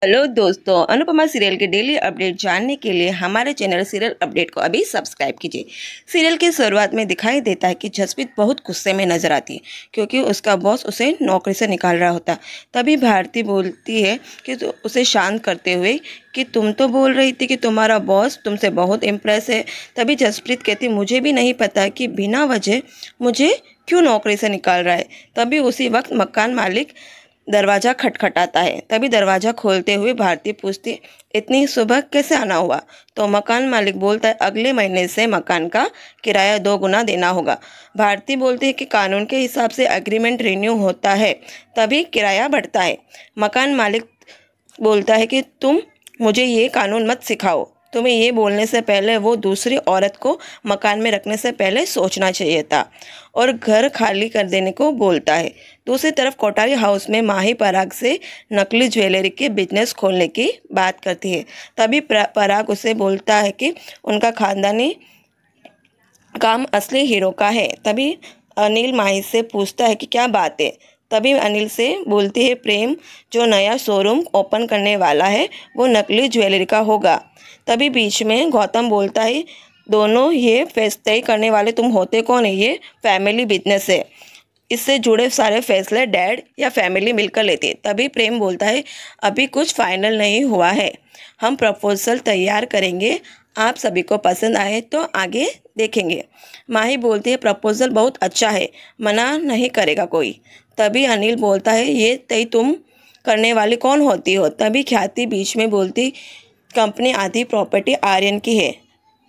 Hello दोस्तों, Anupama serial के daily update जानने के लिए हमारे चैनल सीरियल अपडेट को अभी सब्सक्राइब कीजिए। सीरियल की शुरुआत में दिखाई देता है कि जसप्रीत बहुत गुस्से में नजर आती है क्योंकि उसका बॉस उसे नौकरी से निकाल रहा होता। तभी भारती बोलती है कि उसे शांत करते हुए कि तुम तो बोल रही थी कि तुम्हारा बॉस तुमसे बहुत इम्प्रेस है। तभी जसप्रीत कहती, मुझे भी नहीं पता कि बिना वजह मुझे क्यों नौकरी से निकाल रहा है। तभी उसी वक्त मकान मालिक दरवाज़ा खटखटाता है। तभी दरवाज़ा खोलते हुए भारती पूछती, इतनी सुबह कैसे आना हुआ? तो मकान मालिक बोलता है, अगले महीने से मकान का किराया 2 गुना देना होगा। भारती बोलती है कि कानून के हिसाब से एग्रीमेंट रिन्यू होता है तभी किराया बढ़ता है। मकान मालिक बोलता है कि तुम मुझे ये कानून मत सिखाओ, तुम्हें ये बोलने से पहले वो दूसरी औरत को मकान में रखने से पहले सोचना चाहिए था, और घर खाली कर देने को बोलता है। दूसरी तरफ कोठारी हाउस में माही पराग से नकली ज्वेलरी के बिजनेस खोलने की बात करती है। तभी पराग उसे बोलता है कि उनका खानदानी काम असली हीरो का है। तभी अनिल माही से पूछता है कि क्या बात है। तभी अनिल से बोलती है, प्रेम जो नया शोरूम ओपन करने वाला है वो नकली ज्वेलरी का होगा। तभी बीच में गौतम बोलता है, दोनों ये फैसले करने वाले तुम होते कौन है? ये फैमिली बिजनेस है, इससे जुड़े सारे फैसले डैड या फैमिली मिलकर लेती है। तभी प्रेम बोलता है, अभी कुछ फाइनल नहीं हुआ है, हम प्रपोजल तैयार करेंगे, आप सभी को पसंद आए तो आगे देखेंगे। माही बोलती है, प्रपोजल बहुत अच्छा है, मना नहीं करेगा कोई। तभी अनिल बोलता है, ये तय तुम करने वाली कौन होती हो? तभी ख्याति बीच में बोलती, कंपनी आधी प्रॉपर्टी आर्यन की है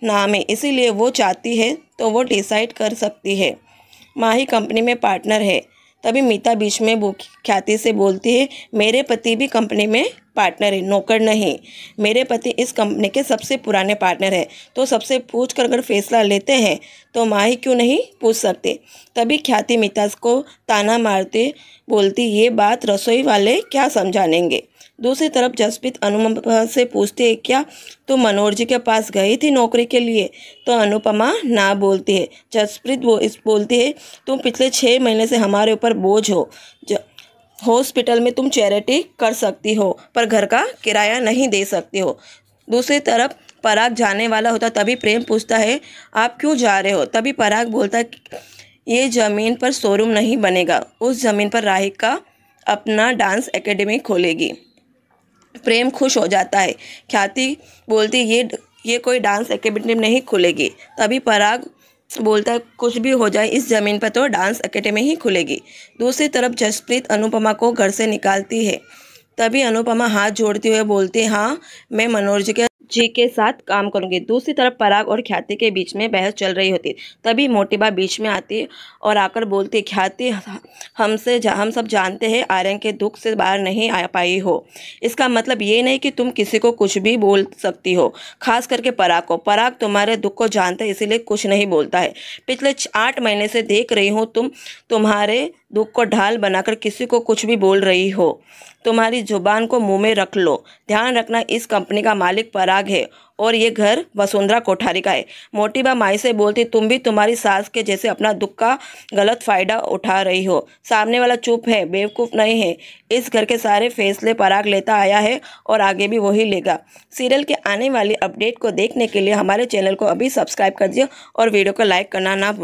नाम है, इसीलिए वो चाहती है तो वो डिसाइड कर सकती है। माही कंपनी में पार्टनर है। तभी मीता बीच में ख्याति से बोलती है, मेरे पति भी कंपनी में पार्टनर है, नौकर नहीं। मेरे पति इस कंपनी के सबसे पुराने पार्टनर है, तो सबसे पूछ कर अगर फैसला लेते हैं तो माही क्यों नहीं पूछ सकते। तभी ख्याति मीता को ताना मारते बोलती, ये बात रसोई वाले क्या समझानेंगे। दूसरी तरफ जसप्रीत अनुपमा से पूछती है, क्या तुम मनोहर जी के पास गई थी नौकरी के लिए? तो अनुपमा ना बोलती है। जसप्रीत बोलती है, तुम पिछले 6 महीने से हमारे ऊपर बोझ हो। हॉस्पिटल में तुम चैरिटी कर सकती हो पर घर का किराया नहीं दे सकती हो। दूसरी तरफ पराग जाने वाला होता। तभी प्रेम पूछता है, आप क्यों जा रहे हो? तभी पराग बोलता है, ये ज़मीन पर शोरूम नहीं बनेगा, उस ज़मीन पर राधिका अपना डांस एकेडमी खोलेगी। प्रेम खुश हो जाता है। ख्याति बोलती, ये कोई डांस एकेडमी नहीं खुलेगी। तभी पराग बोलता है, कुछ भी हो जाए इस ज़मीन पर तो डांस एकेडमी ही खुलेगी। दूसरी तरफ जसप्रीत अनुपमा को घर से निकालती है। तभी अनुपमा हाथ जोड़ते हुए बोलती है, हाँ मैं मनोहर जी के साथ काम करूंगी। दूसरी तरफ पराग और ख्याति के बीच में बहस चल रही होती। तभी मोटिबा बीच में आती और आकर बोलती, ख्याति हम सब जानते हैं आर्यन के दुख से बाहर नहीं आ पाई हो, इसका मतलब ये नहीं कि तुम किसी को कुछ भी बोल सकती हो, खास करके पराग को। पराग तुम्हारे दुख को जानता है इसीलिए कुछ नहीं बोलता है। पिछले 8 महीने से देख रही हूँ तुम तुम्हारे दुख को ढाल बनाकर किसी को कुछ भी बोल रही हो। तुम्हारी जुबान को मुंह में रख लो। ध्यान रखना, इस कंपनी का मालिक पराग है और ये घर वसुंधरा कोठारी का है। मोटिबा माई से बोलती, तुम भी तुम्हारी सास के जैसे अपना दुख का गलत फायदा उठा रही हो। सामने वाला चुप है, बेवकूफ़ नहीं है। इस घर के सारे फैसले पराग लेता आया है और आगे भी वही लेगा। सीरियल के आने वाली अपडेट को देखने के लिए हमारे चैनल को अभी सब्सक्राइब कर दिया और वीडियो को लाइक करना ना भूलें।